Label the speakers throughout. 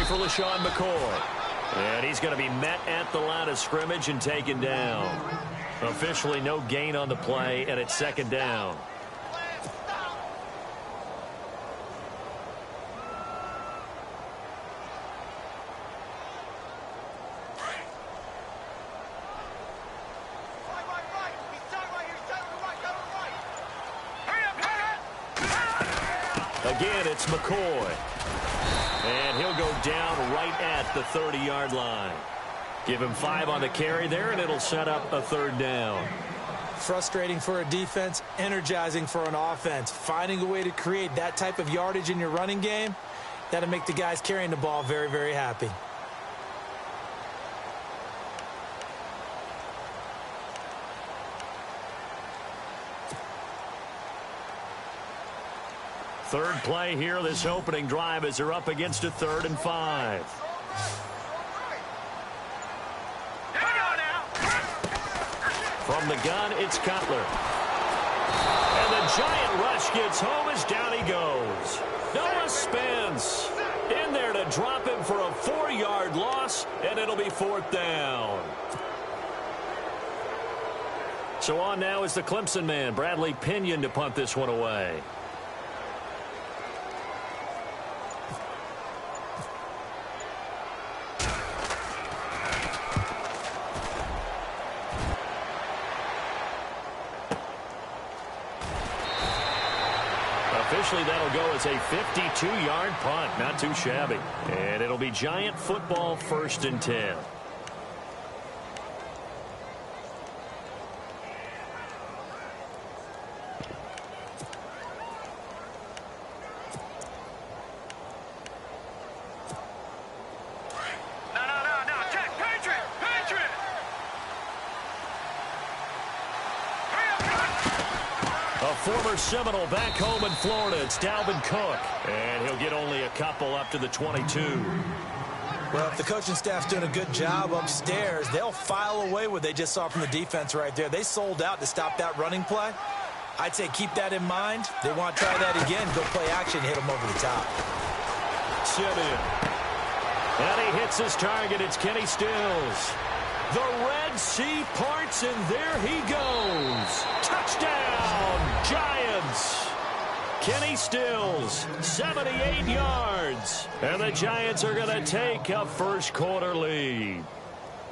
Speaker 1: for LaShawn McCoy. And he's going to be met at the line of scrimmage and taken down. Officially no gain on the play, and it's second down. Again, it's McCoy. And he'll go down right at the 30-yard line. Give him 5 on the carry there, and it'll set up a third down.
Speaker 2: Frustrating for a defense, energizing for an offense. Finding a way to create that type of yardage in your running game, that'll make the guys carrying the ball very, very happy.
Speaker 1: Third play here, this opening drive, as they're up against a 3rd and 5. From the gun, it's Cutler. And the giant rush gets home as down he goes. Noah Spence in there to drop him for a 4-yard loss, and it'll be 4th down. So on now is the Clemson man, Bradley Pinion, to punt this one away. Officially, that'll go as a 52-yard punt. Not too shabby. And it'll be Giant football, 1st and 10. Former Seminole back home in Florida. It's Dalvin Cook. And he'll get only a couple up to the 22.
Speaker 2: Well, if the coaching staff's doing a good job upstairs, they'll file away what they just saw from the defense right there. They sold out to stop that running play. I'd say keep that in mind. They want to try that again. Go play action, hit them over the top.
Speaker 1: Simeon. And he hits his target. It's Kenny Stills. The Red Sea parts, and there he goes. Touchdown, Giants. Kenny Stills, 78 yards. And the Giants are going to take a first-quarter lead.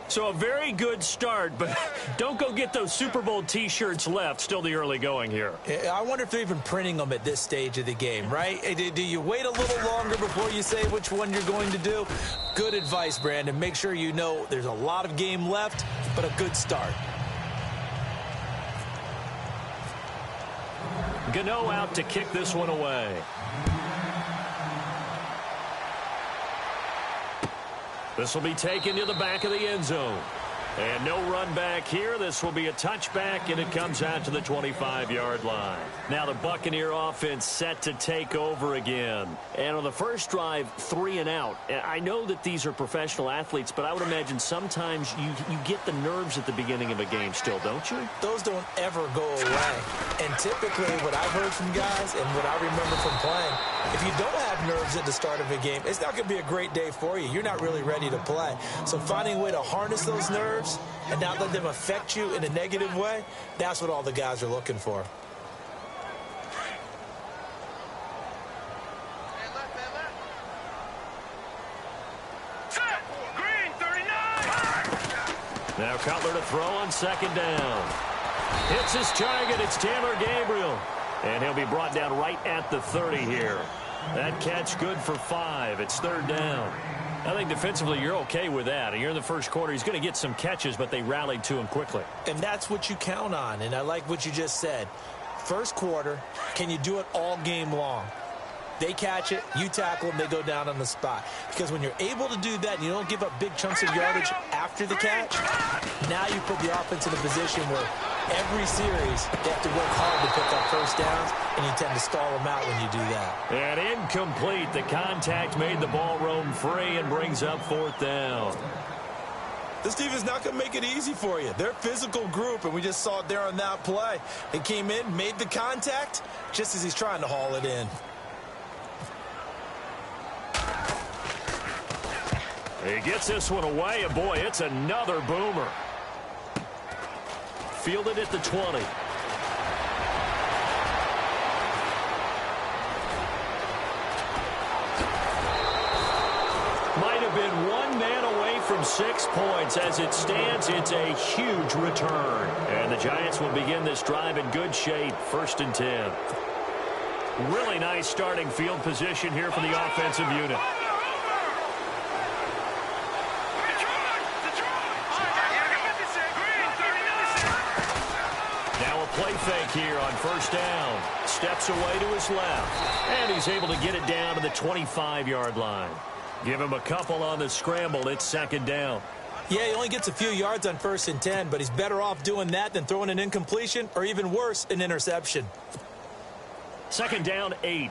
Speaker 1: So a very good start, but don't go get those Super Bowl T-shirts left. Still the early going here.
Speaker 2: I wonder if they're even printing them at this stage of the game, right? Do you wait a little longer before you say which one you're going to do? Good advice, Brandon. Make sure you know there's a lot of game left, but a good start.
Speaker 1: Gano out to kick this one away. This will be taken to the back of the end zone. And no run back here. This will be a touchback, and it comes out to the 25-yard line. Now the Buccaneer offense set to take over again. And on the first drive, 3 and out. I know that these are professional athletes, but I would imagine sometimes you get the nerves at the beginning of a game still, don't you?
Speaker 2: Those don't ever go away. And typically what I've heard from guys and what I remember from playing, if you don't have nerves at the start of a game, it's not going to be a great day for you. You're not really ready to play. So finding a way to harness those nerves and not let them affect you in a negative way, that's what all the guys are looking for.
Speaker 1: Now Cutler to throw on second down. Hits his target. It's Taylor Gabriel. And he'll be brought down right at the 30 here. That catch good for 5. It's third down. I think defensively you're okay with that. You're in the first quarter. He's going to get some catches, but they rallied to him quickly.
Speaker 2: And that's what you count on, and I like what you just said. First quarter, can you do it all game long? They catch it, you tackle them, they go down on the spot. Because when you're able to do that and you don't give up big chunks of yardage after the catch, now you put the offense in a position where every series they have to work hard to pick up first downs, and you tend to stall them out when you do that.
Speaker 1: And incomplete. The contact made the ball roam free and brings up fourth down.
Speaker 2: This defense is not going to make it easy for you. They're a physical group, and we just saw it there on that play. They came in, made the contact, just as he's trying to haul it in.
Speaker 1: He gets this one away, and boy, it's another boomer. Fielded at the 20. Might have been one man away from 6 points. As it stands, it's a huge return. And the Giants will begin this drive in good shape, 1st and 10. Really nice starting field position here for the offensive unit. Now a play fake here on 1st down. Steps away to his left. And he's able to get it down to the 25-yard line. Give him a couple on the scramble. It's 2nd down.
Speaker 2: Yeah, he only gets a few yards on 1st and 10, but he's better off doing that than throwing an incompletion or even worse, an interception.
Speaker 1: 2nd down, 8.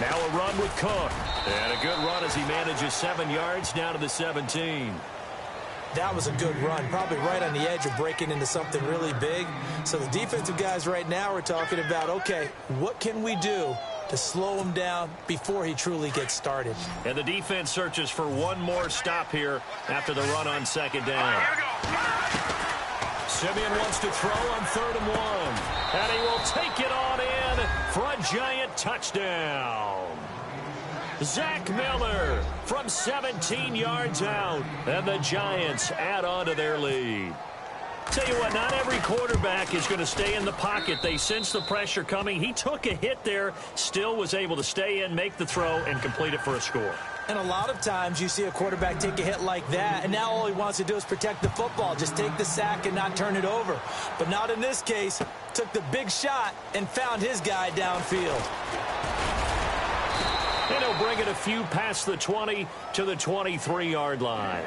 Speaker 1: Now a run with Cook. And a good run as he manages 7 yards down to the 17.
Speaker 2: That was a good run, probably right on the edge of breaking into something really big. So the defensive guys right now are talking about, okay, what can we do to slow him down before he truly gets started?
Speaker 1: And the defense searches for one more stop here after the run on 2nd down. Simeon wants to throw on 3rd and 1. And he will take it on in for a Giant touchdown. Zach Miller from 17 yards out, and the Giants add on to their lead. Tell you what, not every quarterback is going to stay in the pocket. They sense the pressure coming. He took a hit there, still was able to stay in, make the throw, and complete it for a score.
Speaker 2: And a lot of times you see a quarterback take a hit like that, and now all he wants to do is protect the football. Just take the sack and not turn it over. But not in this case. Took the big shot and found his guy downfield.
Speaker 1: And he'll bring it a few past the 20 to the 23-yard line.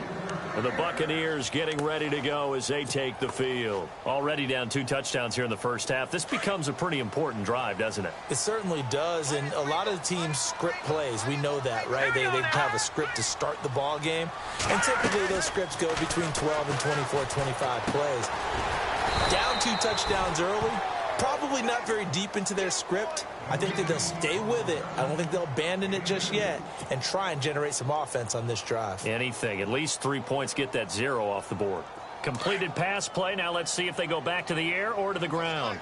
Speaker 1: And the Buccaneers getting ready to go as they take the field. Already down 2 touchdowns here in the first half. This becomes a pretty important drive, doesn't it?
Speaker 2: It certainly does, and a lot of the teams script plays. We know that, right? They have a script to start the ball game, and typically those scripts go between 12 and 24, 25 plays. Down 2 touchdowns early, probably not very deep into their script. I think that they'll stay with it. I don't think they'll abandon it just yet and try and generate some offense on this drive.
Speaker 1: Anything. At least 3 points, get that 0 off the board. Completed pass play. Now let's see if they go back to the air or to the ground.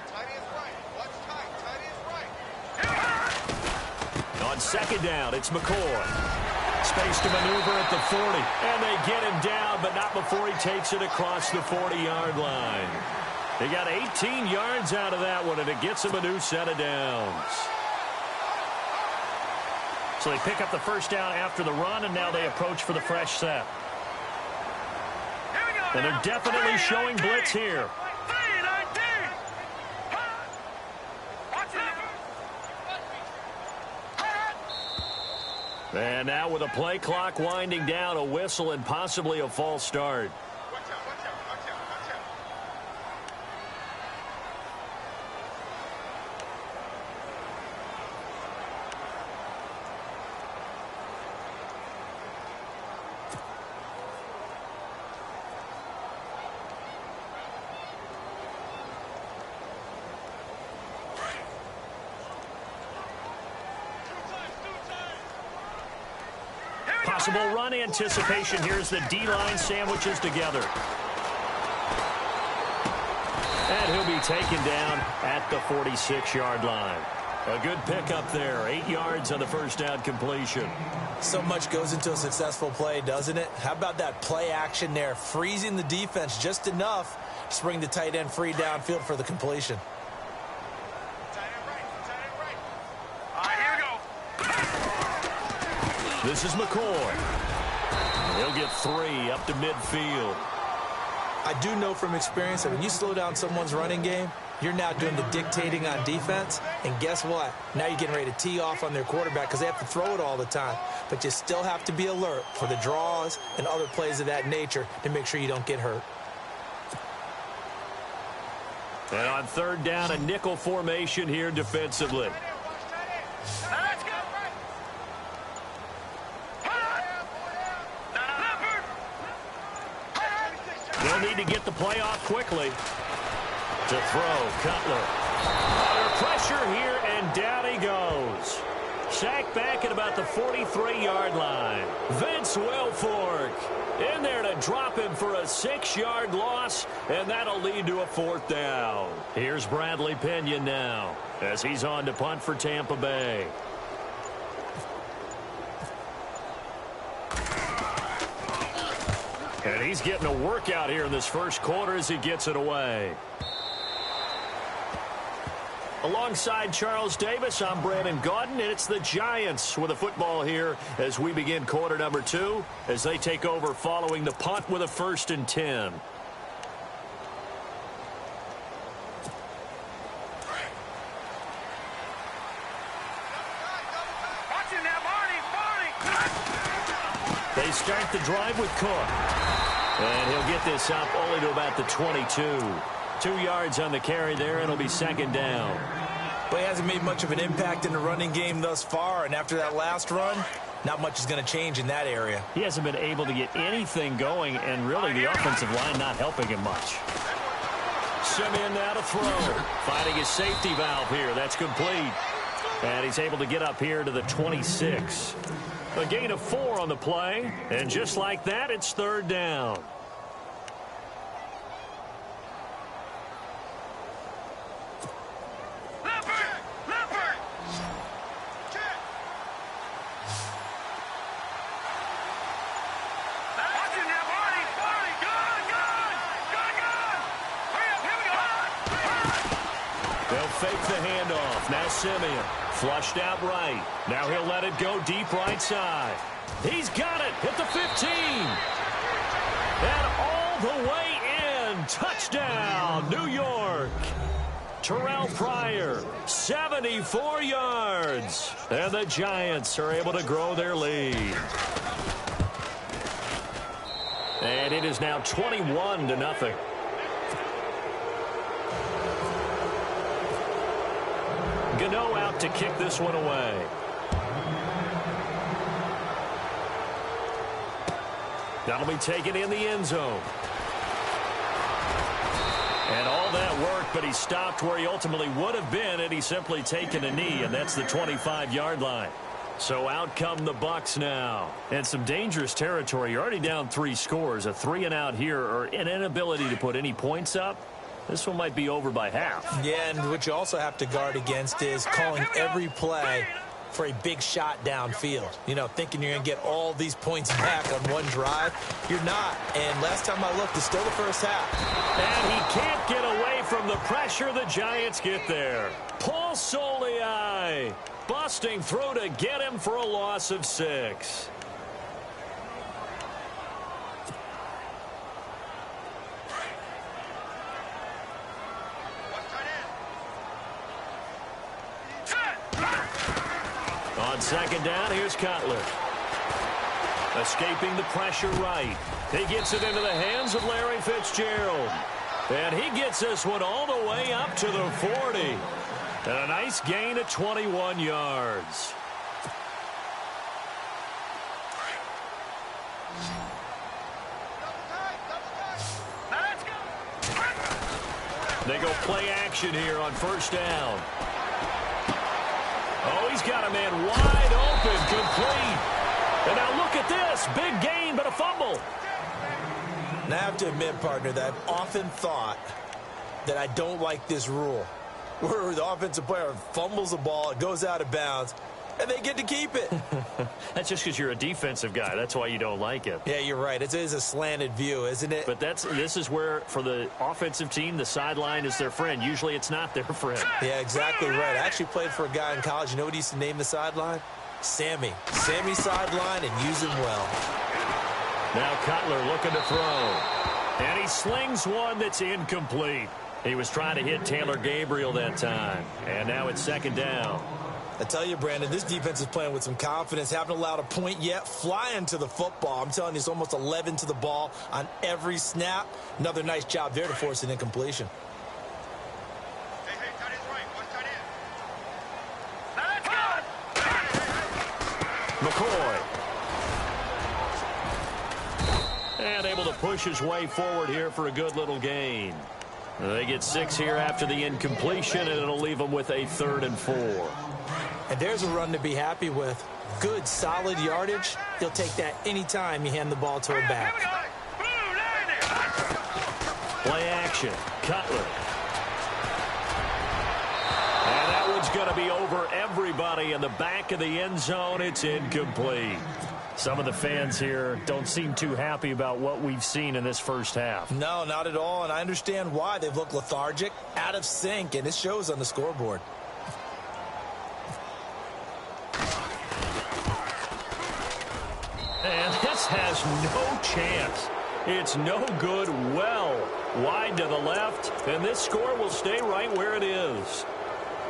Speaker 1: On 2nd down, it's McCoy. Space to maneuver at the 40. And they get him down, but not before he takes it across the 40-yard line. They got 18 yards out of that one, and it gets him a new set of downs. So they pick up the 1st down after the run, and now they approach for the fresh set. And they're definitely showing blitz here. And now with a play clock winding down, a whistle and possibly a false start. Possible run anticipation here as the D-line sandwiches together. And he'll be taken down at the 46-yard line. A good pickup there. 8 yards on the 1st down completion.
Speaker 2: So much goes into a successful play, doesn't it? How about that play action there? Freezing the defense just enough to bring the tight end free downfield for the completion.
Speaker 1: This is McCoy. He'll get 3 up to midfield.
Speaker 2: I do know from experience that when you slow down someone's running game, you're now doing the dictating on defense. And guess what? Now you're getting ready to tee off on their quarterback because they have to throw it all the time. But you still have to be alert for the draws and other plays of that nature to make sure you don't get hurt.
Speaker 1: And on 3rd down, a nickel formation here defensively. They'll need to get the play off quickly. To throw, Cutler. Under pressure here, and down he goes. Sacked back at about the 43-yard line. Vince Wilfork in there to drop him for a 6-yard loss, and that'll lead to a 4th down. Here's Bradley Pinion now as he's on to punt for Tampa Bay. And he's getting a workout here in this first quarter as he gets it away. Alongside Charles Davis, I'm Brandon Gaudin, and it's the Giants with a football here as we begin quarter number 2 as they take over following the punt with a 1st and 10. They start the drive with Cook. And he'll get this up only to about the 22. 2 yards on the carry there, and it'll be 2nd down.
Speaker 2: But he hasn't made much of an impact in the running game thus far, and after that last run, not much is going to change in that area.
Speaker 1: He hasn't been able to get anything going, and really the offensive line not helping him much. Simeon now to throw. Finding his safety valve here. That's complete. And he's able to get up here to the 26. A gain of 4 on the play, and just like that, it's 3rd down. Fake the handoff. Now Simeon. Flushed out right. Now he'll let it go deep right side. He's got it. Hit the 15. And all the way in. Touchdown, New York. Terrell Pryor, 74 yards. And the Giants are able to grow their lead. And it is now 21-0. Gano out to kick this one away. That'll be taken in the end zone. And all that work, but he stopped where he ultimately would have been had he simply taken a knee, and that's the 25-yard line. So out come the Bucs now. And some dangerous territory. You're already down 3 scores. A 3-and-out here, or an inability to put any points up. This one might be over by half. Yeah, and what you also have to guard against is calling every play for a big shot downfield. You know, thinking you're going to get all these points back on one drive. You're not. And last time I looked, it's still the first half. And he can't get away from the pressure. The Giants get there. Paul Soliai busting through to get him for a loss of 6. On 2nd down, here's Cutler. Escaping the pressure right. He gets it into the hands of Larry Fitzgerald. And he gets this one all the way up to the 40. And a nice gain of 21 yards. They go play action here on 1st down. Oh, he's got a man wide open, complete. And now look at this. Big gain, but a fumble. Now, I have to admit, partner, that I've often thought that I don't like this rule, where the offensive player fumbles the ball, it goes out of bounds, and they get to keep it. That's just because you're a defensive guy. That's why you don't like it. Yeah, you're right. It is a slanted view, isn't it? But this is where, for the offensive team, the sideline is their friend. Usually it's not their friend. Yeah, exactly right. I actually played for a guy in college. You know what he used to name the sideline? Sammy. Sammy sideline, and use him well. Now Cutler looking to throw. And he slings one that's incomplete. He was trying to hit Taylor Gabriel that time. And now it's 2nd down. I tell you, Brandon, this defense is playing with some confidence. Haven't allowed a point yet. Flying to the football. I'm telling you, it's almost 11 to the ball on every snap. Another nice job there to force an incompletion.
Speaker 3: Hey, tight end's right. One tight
Speaker 1: end. McCoy. And able to push his way forward here for a good little gain. They get 6 here after the incompletion, and it'll leave them with a 3rd and 4.
Speaker 2: And there's a run to be happy with. Good, solid yardage. He'll take that anytime you hand the ball to a back.
Speaker 1: Play action. Cutler. And that one's going to be over everybody in the back of the end zone. It's incomplete. Some of the fans here don't seem too happy about what we've seen in this first half.
Speaker 2: No, not at all, and I understand why. They've looked lethargic, out of sync, and it shows on the scoreboard.
Speaker 1: And this has no chance. It's no good, well wide to the left, and this score will stay right where it is.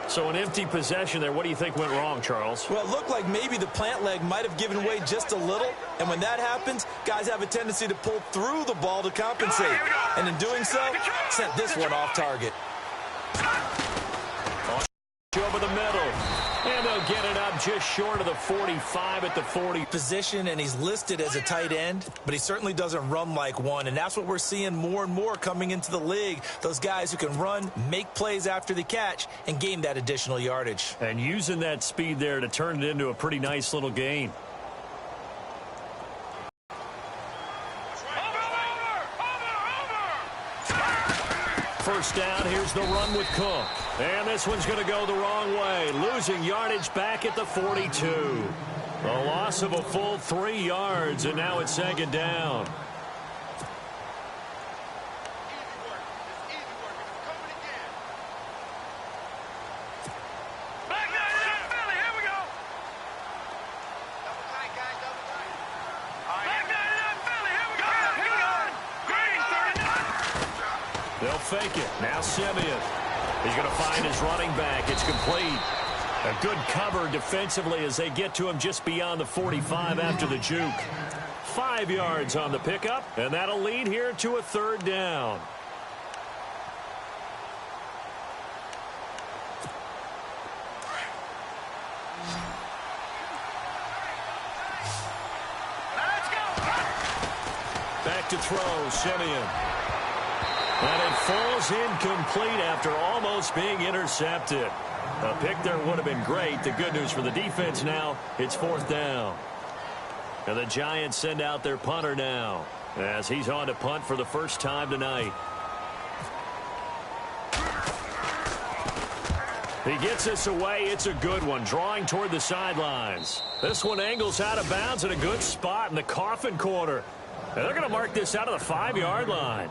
Speaker 1: So an empty possession there. What do you think went wrong, Charles?
Speaker 2: Well, it looked like maybe the plant leg might have given way just a little. And when that happens, guys have a tendency to pull through the ball to compensate. And in doing so, sent this one off target.
Speaker 1: Over the middle. And they'll get it up just short of the 45 at the 40.
Speaker 2: Position, and he's listed as a tight end, but he certainly doesn't run like one, and that's what we're seeing more and more coming into the league. Those guys who can run, make plays after the catch, and gain that additional yardage.
Speaker 1: And using that speed there to turn it into a pretty nice little gain. First down, here's the run with Cook. And this one's going to go the wrong way. Losing yardage back at the 42. A loss of a full 3 yards, and now it's 2nd down. They'll fake it. Now Simeon. He's going to find his running back. It's complete. A good cover defensively as they get to him just beyond the 45 after the juke. 5 yards on the pickup, and that'll lead here to a 3rd down. Back to throw, Simeon. And it falls incomplete after almost being intercepted. A pick there would have been great. The good news for the defense now, it's 4th down. And the Giants send out their punter now as he's on to punt for the first time tonight. He gets this away. It's a good one, drawing toward the sidelines. This one angles out of bounds at a good spot in the coffin corner. And they're going to mark this out of the 5-yard line.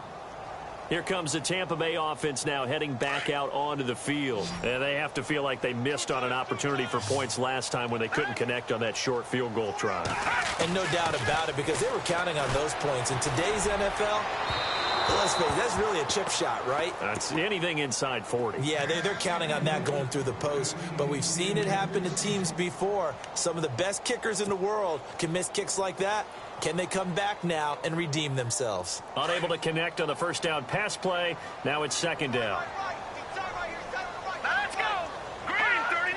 Speaker 1: Here comes the Tampa Bay offense now heading back out onto the field. And they have to feel like they missed on an opportunity for points last time when they couldn't connect on that short field goal try.
Speaker 2: And no doubt about it, because they were counting on those points. In today's NFL, let's face it, that's really a chip shot, right?
Speaker 1: That's anything inside 40.
Speaker 2: Yeah, they're counting on that going through the post. But we've seen it happen to teams before. Some of the best kickers in the world can miss kicks like that. Can they come back now and redeem themselves?
Speaker 1: Unable to connect on the first down pass play. Now it's 2nd down.
Speaker 3: Let's go. Green 39.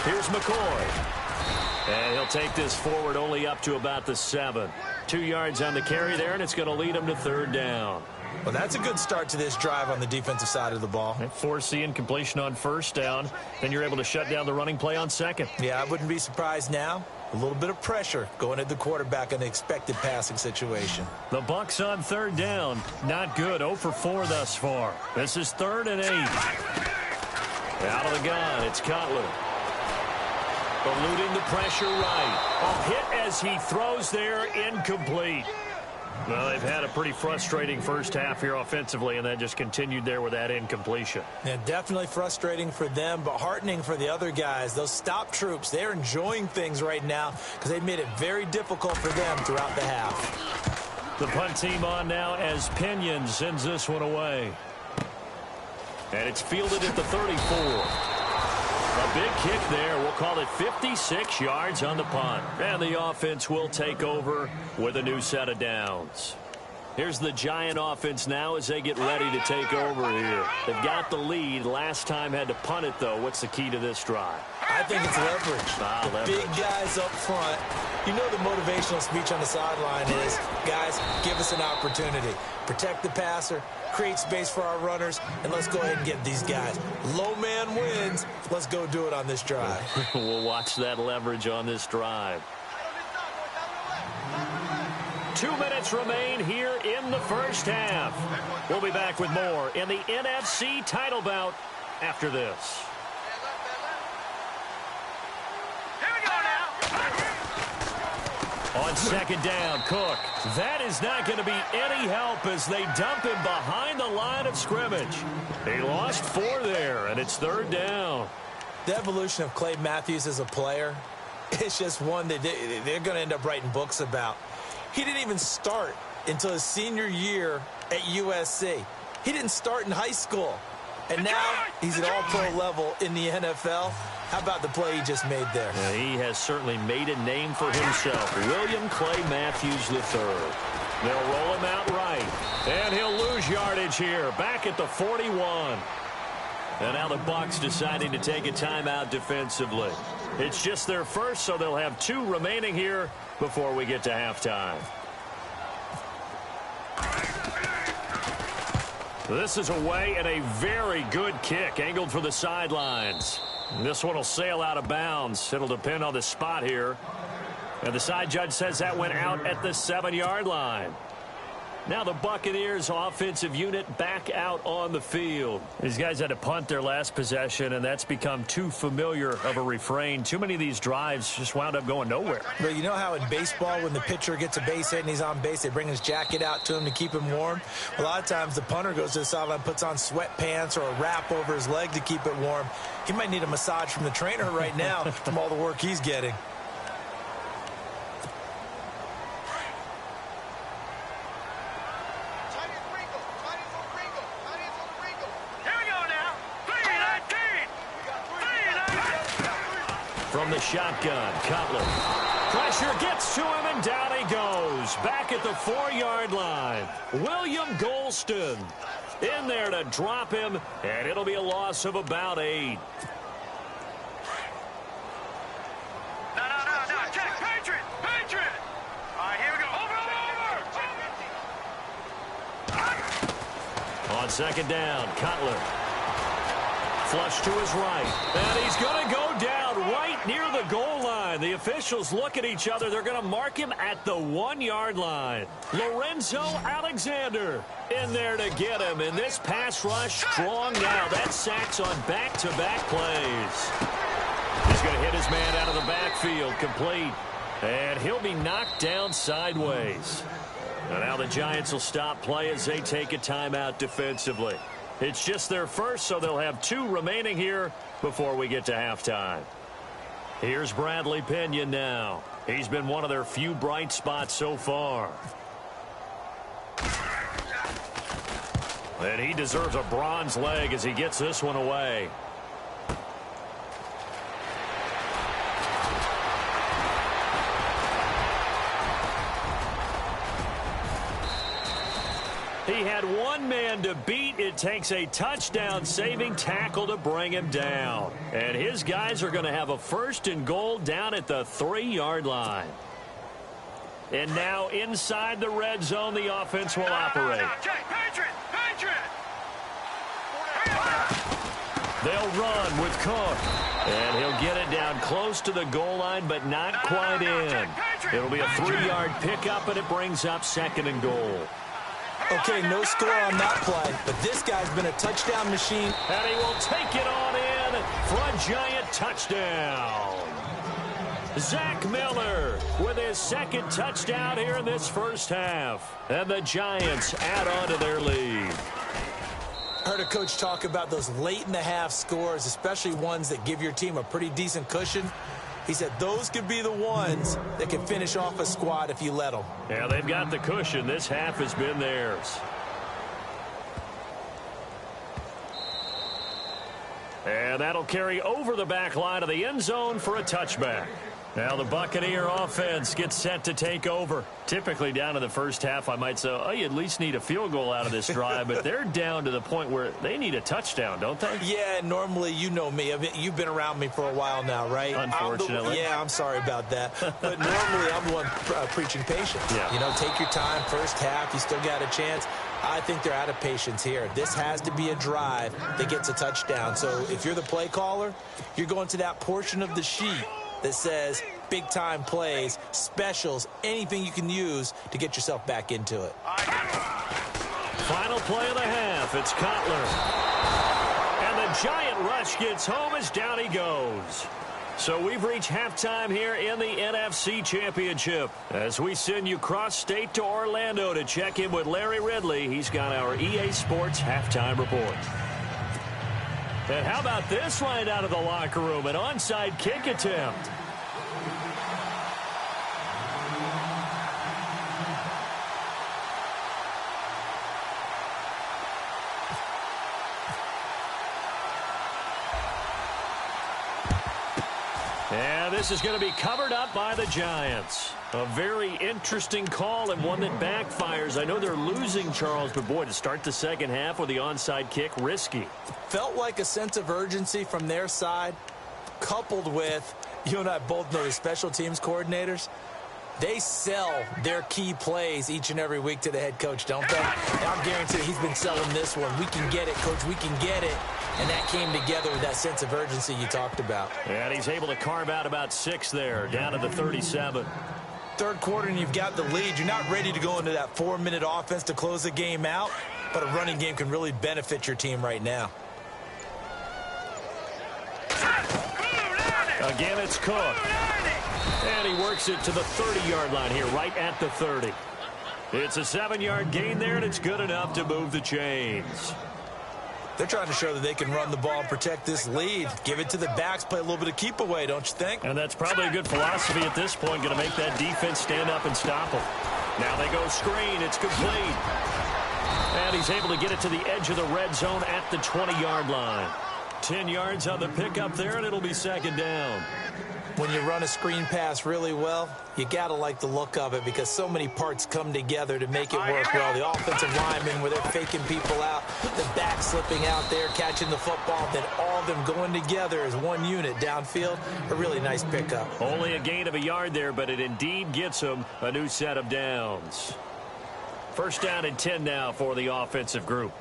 Speaker 1: Here's McCoy. And he'll take this forward only up to about the 7. 2 yards on the carry there, and it's going to lead him to 3rd down.
Speaker 2: Well, that's a good start to this drive on the defensive side of the ball.
Speaker 1: Force the incompletion on 1st down. Then you're able to shut down the running play on 2nd.
Speaker 2: Yeah, I wouldn't be surprised now. A little bit of pressure going at the quarterback in an expected passing situation.
Speaker 1: The Bucs on 3rd down. Not good. 0 for 4 thus far. This is 3rd and 8. Out of the gun, it's Cutler. Eluding the pressure right. A hit as he throws there, incomplete. Well, they've had a pretty frustrating first half here offensively, and that just continued there with that incompletion.
Speaker 2: Yeah, definitely frustrating for them, but heartening for the other guys. Those stop troops, they're enjoying things right now because they've made it very difficult for them throughout the half.
Speaker 1: The punt team on now as Pinion sends this one away. And it's fielded at the 34. A big kick there. We'll call it 56 yards on the punt. And the offense will take over with a new set of downs. Here's the Giant offense now as they get ready to take over here. They've got the lead. Last time had to punt it, though. What's the key to this drive?
Speaker 2: I think it's leverage. The big guys up front. You know the motivational speech on the sideline is, guys, give us an opportunity. Protect the passer, create space for our runners, and let's go ahead and get these guys. Low man wins. Let's go do it on this drive.
Speaker 1: We'll watch that leverage on this drive. 2 minutes remain here in the first half. We'll be back with more in the NFC title bout after this. On second down, Cook. That is not going to be any help as they dump him behind the line of scrimmage. He lost 4 there, and it's third down.
Speaker 2: The evolution of Clay Matthews as a player, it's just one that they're going to end up writing books about. He didn't even start until his senior year at USC. He didn't start in high school. And now he's at all-pro level in the NFL. How about the play he just made there?
Speaker 1: Yeah, he has certainly made a name for himself. William Clay Matthews III. They'll roll him out right. And he'll lose yardage here. Back at the 41. And now the Bucs deciding to take a timeout defensively. It's just their first, so they'll have 2 remaining here before we get to halftime. This is away and a very good kick angled for the sidelines. This one will sail out of bounds. It'll depend on the spot here. And the side judge says that went out at the 7-yard line. Now the Buccaneers offensive unit back out on the field. These guys had to punt their last possession, and that's become too familiar of a refrain. Too many of these drives just wound up going nowhere.
Speaker 2: But you know how in baseball when the pitcher gets a base hit and he's on base, they bring his jacket out to him to keep him warm? A lot of times the punter goes to the sideline, puts on sweatpants or a wrap over his leg to keep it warm. He might need a massage from the trainer right now from all the work he's getting.
Speaker 1: From the shotgun, Cutler. Pressure gets to him, and down he goes. Back at the 4-yard line. William Golston in there to drop him, and it'll be a loss of about 8.
Speaker 3: No. Check. Patriot. All right, here we go. Over.
Speaker 1: On second down, Cutler. Flush to his right. And he's going to go down right near the goal line. The officials look at each other. They're going to mark him at the 1-yard line. Lorenzo Alexander in there to get him. And this pass rush strong now. That sacks on back-to-back plays. He's going to hit his man out of the backfield. Complete. And he'll be knocked down sideways. And now the Giants will stop play as they take a timeout defensively. It's just their first, so they'll have 2 remaining here before we get to halftime. Here's Bradley Pinion now. He's been one of their few bright spots so far. And he deserves a bronze leg as he gets this one away. He had one man to beat. It takes a touchdown-saving tackle to bring him down. And his guys are going to have a 1st and goal down at the 3-yard line. And now inside the red zone, the offense will operate.
Speaker 3: Patriot.
Speaker 1: They'll run with Cook. And he'll get it down close to the goal line, but not quite in. It'll be a 3-yard pickup, and it brings up 2nd and goal.
Speaker 2: Okay, no score on that play, but this guy's been a touchdown machine.
Speaker 1: And he will take it on in for a Giant touchdown. Zach Miller with his 2nd touchdown here in this first half. And the Giants add on to their lead.
Speaker 2: I heard a coach talk about those late-in-the-half scores, especially ones that give your team a pretty decent cushion. He said those could be the ones that can finish off a squad if you let them.
Speaker 1: Yeah, they've got the cushion. This half has been theirs. And that'll carry over the back line of the end zone for a touchback. Now the Buccaneer offense gets set to take over. Typically down in the first half, I might say, oh, you at least need a field goal out of this drive, but they're down to the point where they need a touchdown, don't they?
Speaker 2: Yeah, normally, you know me. You've been around me for a while now, right?
Speaker 1: Unfortunately.
Speaker 2: I'm sorry about that. But normally, I'm the one preaching patience.
Speaker 1: Yeah.
Speaker 2: You know, take your time, first half, you still got a chance. I think they're out of patience here. This has to be a drive that gets a touchdown. So if you're the play caller, you're going to that portion of the sheet that says big-time plays, specials, anything you can use to get yourself back into it.
Speaker 1: Final play of the half. It's Cutler. And the giant rush gets home as down he goes. So we've reached halftime here in the NFC Championship as we send you cross-state to Orlando to check in with Larry Ridley. He's got our EA Sports halftime report. And how about this line out of the locker room? An onside kick attempt. And this is going to be covered up by the Giants. A very interesting call and one that backfires. I know they're losing, Charles, but boy, to start the second half with the onside kick, risky.
Speaker 2: Felt like a sense of urgency from their side, coupled with, you and I both know the special teams coordinators. They sell their key plays each and every week to the head coach, don't they? And I'm guaranteed he's been selling this one. We can get it, coach. We can get it. And that came together with that sense of urgency you talked about.
Speaker 1: And he's able to carve out about 6 there, down to the 37.
Speaker 2: Third quarter and you've got the lead. You're not ready to go into that 4-minute offense to close the game out, but a running game can really benefit your team right now.
Speaker 1: Again, it's Cook. And he works it to the 30-yard line here, right at the 30. It's a 7-yard gain there, and it's good enough to move the chains.
Speaker 2: They're trying to show that they can run the ball and protect this lead. Give it to the backs, play a little bit of keep away, don't you think?
Speaker 1: And that's probably a good philosophy at this point, going to make that defense stand up and stop them. Now they go screen. It's complete. And he's able to get it to the edge of the red zone at the 20-yard line. 10 yards on the pickup there, and it'll be second down.
Speaker 2: When you run a screen pass really well, you got to like the look of it because so many parts come together to make it work well. The offensive linemen where they're faking people out, the back slipping out there, catching the football, then all of them going together as one unit downfield. A really nice pickup.
Speaker 1: Only a gain of a yard there, but it indeed gets them a new set of downs. First down and 10 now for the offensive group.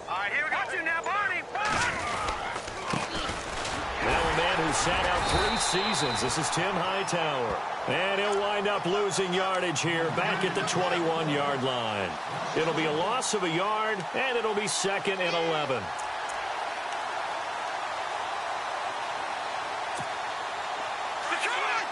Speaker 3: All right, here we go. Now, Barney.
Speaker 1: Now a man who sat out 3 seasons. This is Tim Hightower. And he'll wind up losing yardage here back at the 21-yard line. It'll be a loss of a yard, and it'll be second and 11.
Speaker 3: Detroit!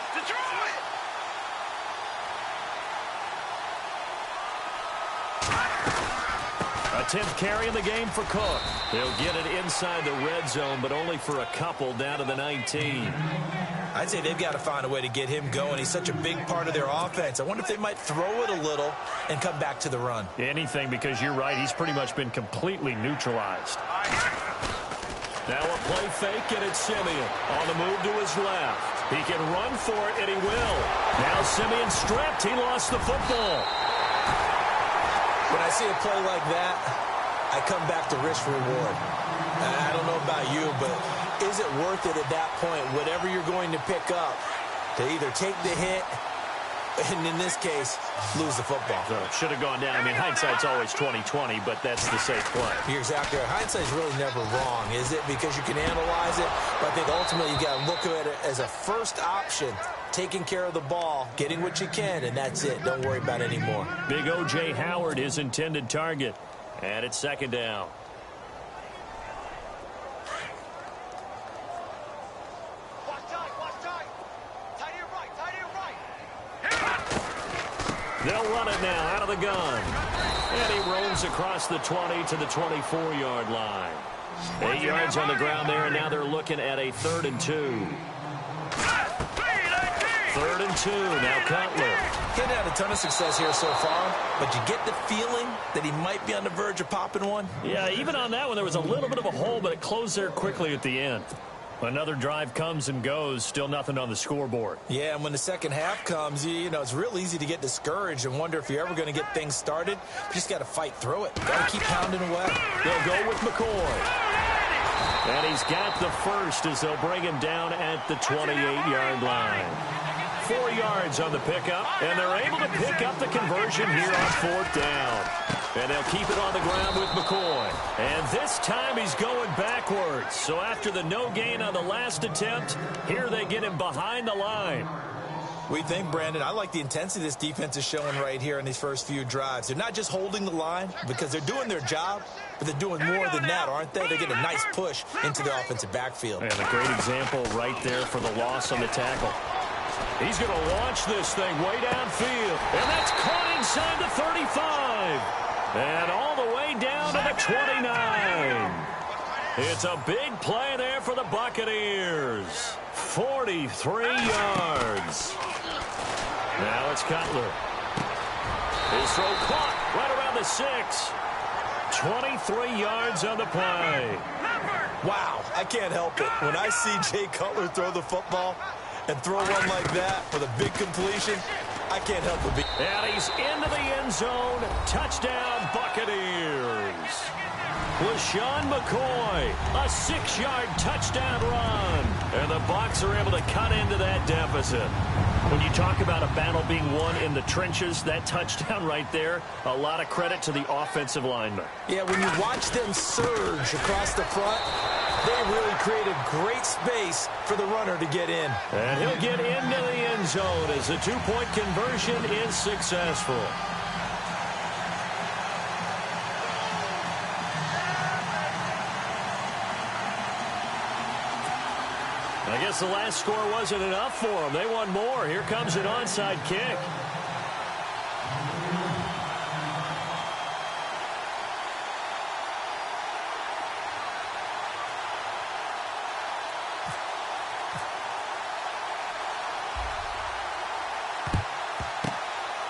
Speaker 1: 10th carry in the game for Cook. They'll get it inside the red zone, but only for a couple down to the 19.
Speaker 2: I'd say they've got to find a way to get him going. He's such a big part of their offense. I wonder if they might throw it a little and come back to the run.
Speaker 1: Anything, because you're right. He's pretty much been completely neutralized. Now a play fake, and it's Simeon on the move to his left. He can run for it, and he will. Now Simeon stripped. He lost the football.
Speaker 2: When I see a play like that, I come back to risk reward. I don't know about you, but is it worth it at that point, whatever you're going to pick up, to either take the hit and, in this case, lose the football?
Speaker 1: So should have gone down. I mean, hindsight's always 20/20, but that's the safe play.
Speaker 2: You're exactly right. Hindsight's really never wrong, is it? Because you can analyze it, but I think ultimately you got to look at it as a first option. Taking care of the ball, getting what you can, and that's it. Don't worry about it anymore.
Speaker 1: Big O.J. Howard, his intended target. And it's second down.
Speaker 3: Watch tight. Tight to your right.
Speaker 1: They'll run it now out of the gun. And he roams across the 20 to the 24-yard line. 8 yards on the ground there, and now they're looking at a 3rd and 2. 3rd and 2, now Cutler.
Speaker 2: He hadn't had a ton of success here so far, but you get the feeling that he might be on the verge of popping one.
Speaker 1: Yeah, even on that one, there was a little bit of a hole, but it closed there quickly at the end. Another drive comes and goes, still nothing on the scoreboard.
Speaker 2: Yeah, and when the second half comes, you know, it's real easy to get discouraged and wonder if you're ever going to get things started. You just got to fight through it. Got to keep pounding away.
Speaker 1: They'll go with McCoy. And he's got the first as they'll bring him down at the 28-yard line. 4 yards on the pickup, and they're able to pick up the conversion here on 4th down. And they'll keep it on the ground with McCoy. And this time he's going backwards. So after the no gain on the last attempt, here they get him behind the line.
Speaker 2: We think, Brandon, I like the intensity this defense is showing right here in these first few drives. They're not just holding the line because they're doing their job, but they're doing more than that, aren't they? They're getting a nice push into the offensive backfield.
Speaker 1: And a great example right there for the loss on the tackle. He's going to launch this thing way downfield. And that's caught inside the 35. And all the way down to the 29. It's a big play there for the Buccaneers. 43 yards. Now it's Cutler. His throw caught right around the 6. 23 yards on the play.
Speaker 2: Wow, I can't help it. When I see Jay Cutler throw the football and throw one like that with a big completion, I can't help but be.
Speaker 1: And he's into the end zone. Touchdown, Buccaneers. LaShawn McCoy, a 6-yard touchdown run. And the Bucs are able to cut into that deficit. When you talk about a battle being won in the trenches, that touchdown right there, a lot of credit to the offensive linemen.
Speaker 2: Yeah, when you watch them surge across the front, they really created great space for the runner to get in.
Speaker 1: And he'll get into the end zone as the 2-point conversion is successful. I guess the last score wasn't enough for them. They want more. Here comes an onside kick.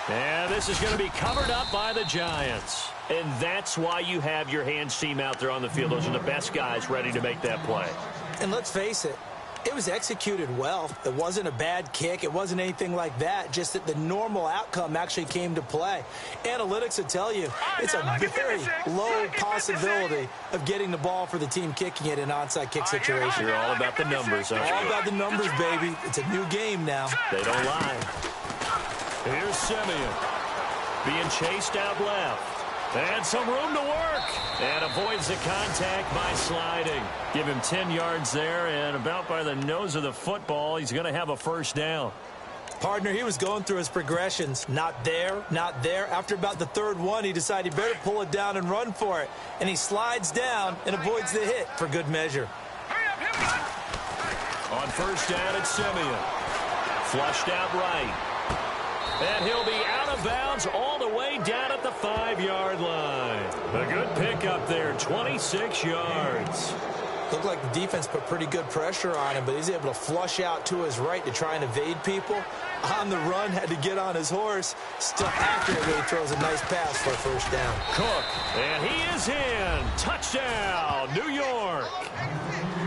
Speaker 1: And this is going to be covered up by the Giants. And that's why you have your hands team out there on the field. Those are the best guys ready to make that play.
Speaker 2: And let's face it, it was executed well. It wasn't a bad kick. It wasn't anything like that. Just that the normal outcome actually came to play. Analytics will tell you it's a very low possibility of getting the ball for the team kicking it in an onside kick situation.
Speaker 1: You're all about the numbers, aren't you?
Speaker 2: All about the numbers, baby. It's a new game now.
Speaker 1: They don't lie. Here's Simeon being chased out left. And some room to work. And avoids the contact by sliding. Give him 10 yards there, and about by the nose of the football, he's going to have a first down.
Speaker 2: Partner, he was going through his progressions. Not there, not there. After about the third one, he decided he better pull it down and run for it. And he slides down and avoids the hit for good measure.
Speaker 1: On first down, it's Simeon. Flushed out right. And he'll be out of bounds all the way down at the 5-yard line. A good pickup there, 26 yards.
Speaker 2: Looked like the defense put pretty good pressure on him, but he's able to flush out to his right to try and evade people. On the run, had to get on his horse. Still accurately throws a nice pass for a first down.
Speaker 1: Cook, and he is in. Touchdown, New York.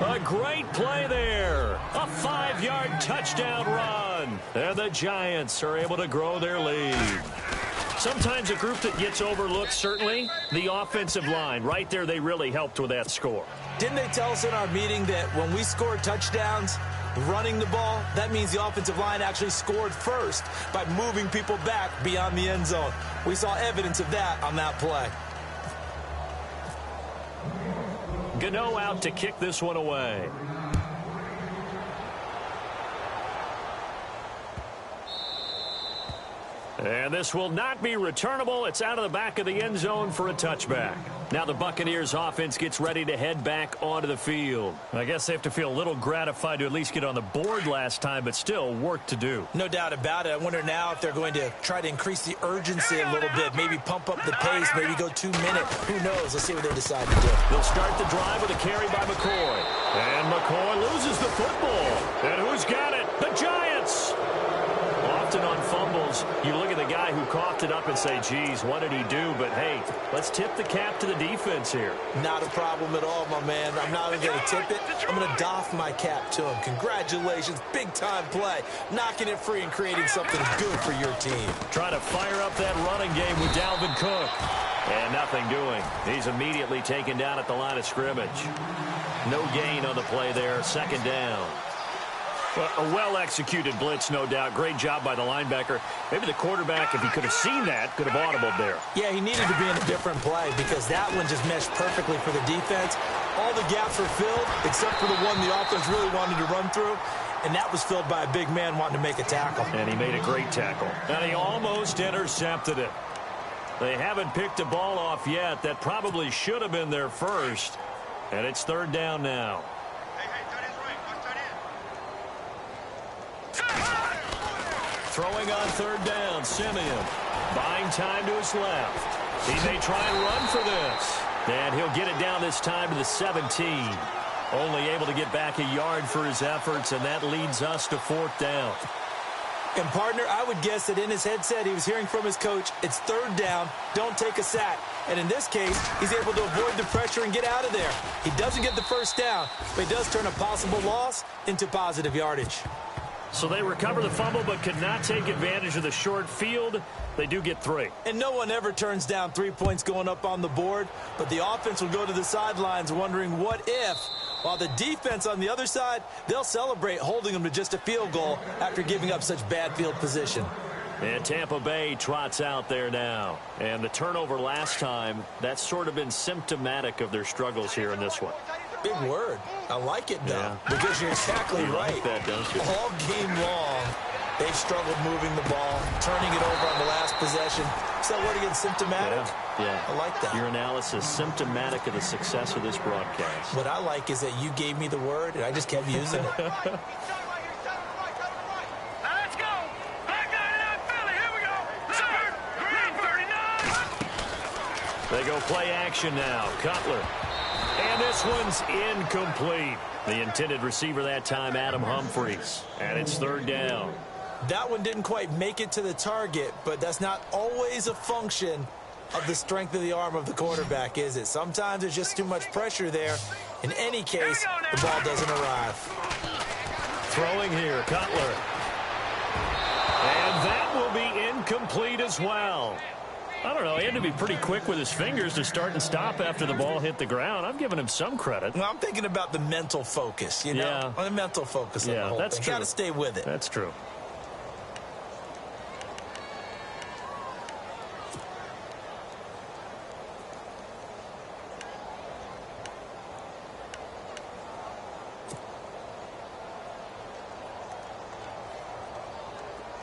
Speaker 1: A great play there. A 5-yard touchdown run. And the Giants are able to grow their lead. Sometimes a group that gets overlooked, certainly, the offensive line. Right there, they really helped with that score.
Speaker 2: Didn't they tell us in our meeting that when we score touchdowns running the ball, that means the offensive line actually scored first by moving people back beyond the end zone? We saw evidence of that on that play.
Speaker 1: Gano out to kick this one away. And this will not be returnable. It's out of the back of the end zone for a touchback. Now the Buccaneers offense gets ready to head back onto the field. I guess they have to feel a little gratified to at least get on the board last time, but still work to do.
Speaker 2: No doubt about it. I wonder now if they're going to try to increase the urgency a little bit, maybe pump up the pace, maybe go 2 minutes. Who knows? Let's see what they decide to do.
Speaker 1: They'll start the drive with a carry by McCoy. And McCoy loses the football. And who's got it? The Giants! Often on fumbles, you look at the guy who caught lift it up and say, geez, what did he do? But, hey, let's tip the cap to the defense here.
Speaker 2: Not a problem at all, my man. I'm not even going to tip it. I'm going to doff my cap to him. Congratulations. Big-time play. Knocking it free and creating something good for your team.
Speaker 1: Trying to fire up that running game with Dalvin Cook. And nothing doing. He's immediately taken down at the line of scrimmage. No gain on the play there. Second down. Well, a well-executed blitz, no doubt. Great job by the linebacker. Maybe the quarterback, if he could have seen that, could have audibled there.
Speaker 2: Yeah, he needed to be in a different play because that one just meshed perfectly for the defense. All the gaps were filled except for the one the offense really wanted to run through, and that was filled by a big man wanting to make a tackle.
Speaker 1: And he made a great tackle. And he almost intercepted it. They haven't picked a ball off yet. That probably should have been their first. And it's third down now. Throwing on third down, Simeon. Buying time to his left. He may try and run for this. And he'll get it down this time to the 17. Only able to get back a yard for his efforts, and that leads us to fourth down.
Speaker 2: And, partner, I would guess that in his headset he was hearing from his coach, it's third down, don't take a sack. And in this case, he's able to avoid the pressure and get out of there. He doesn't get the first down, but he does turn a possible loss into positive yardage.
Speaker 1: So they recover the fumble but could not take advantage of the short field. They do get 3.
Speaker 2: And no one ever turns down 3 points going up on the board, but the offense will go to the sidelines wondering what if, while the defense on the other side, they'll celebrate holding them to just a field goal after giving up such bad field position.
Speaker 1: And Tampa Bay trots out there now. And the turnover last time, that's sort of been symptomatic of their struggles here in this one.
Speaker 2: Big word. I like it, though, because you're exactly right.
Speaker 1: Like that, don't you?
Speaker 2: All game long, they've struggled moving the ball, turning it over on the last possession. So what again, symptomatic?
Speaker 1: Yeah.
Speaker 2: I like that.
Speaker 1: Your analysis, symptomatic of the success of this broadcast.
Speaker 2: What I like is that you gave me the word, and I just kept using it.
Speaker 1: They go play action now. Cutler. And this one's incomplete. The intended receiver that time, Adam Humphries. And it's third down.
Speaker 2: That one didn't quite make it to the target, but that's not always a function of the strength of the arm of the quarterback, is it? Sometimes there's just too much pressure there. In any case, the ball doesn't arrive.
Speaker 1: Throwing here, Cutler. And that will be incomplete as well. I don't know, he had to be pretty quick with his fingers to start and stop after the ball hit the ground. I'm giving him some credit.
Speaker 2: Well, I'm thinking about the mental focus, you know?
Speaker 1: Yeah.
Speaker 2: The mental focus of the whole
Speaker 1: that's
Speaker 2: thing.
Speaker 1: true.
Speaker 2: Got to stay with it.
Speaker 1: That's true.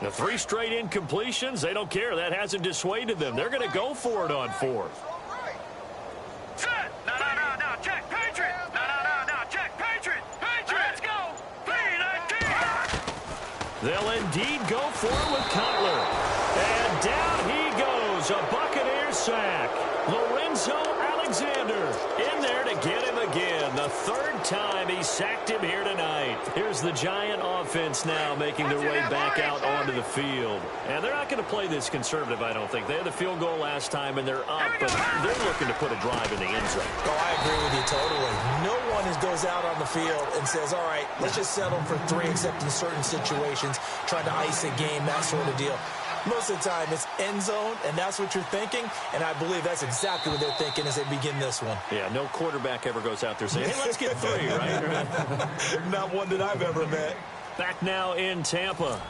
Speaker 1: The 3 straight incompletions, they don't care. That hasn't dissuaded them. They're going to go for it on 4th.
Speaker 3: Set! No, check, Patriot! No, check, Patriot! Let's go! P19!
Speaker 1: They'll indeed go for it with Cutler. And down he goes. A Buccaneer sack. Lorenzo Alexander in there to get him again. The 3rd time he sacked him here tonight. Here's the Giant offense now making their way back out onto the field. And they're not going to play this conservative, I don't think. They had the field goal last time, and they're up, but they're looking to put a drive in the end zone.
Speaker 2: Oh, I agree with you totally. No one goes out on the field and says, all right, let's just settle for 3 except in certain situations, trying to ice a game, that sort of deal. Most of the time, it's end zone, and that's what you're thinking, and I believe that's exactly what they're thinking as they begin this one.
Speaker 1: Yeah, no quarterback ever goes out there saying, hey, let's get 3, right?
Speaker 2: Not one that I've ever met.
Speaker 1: Back now in Tampa.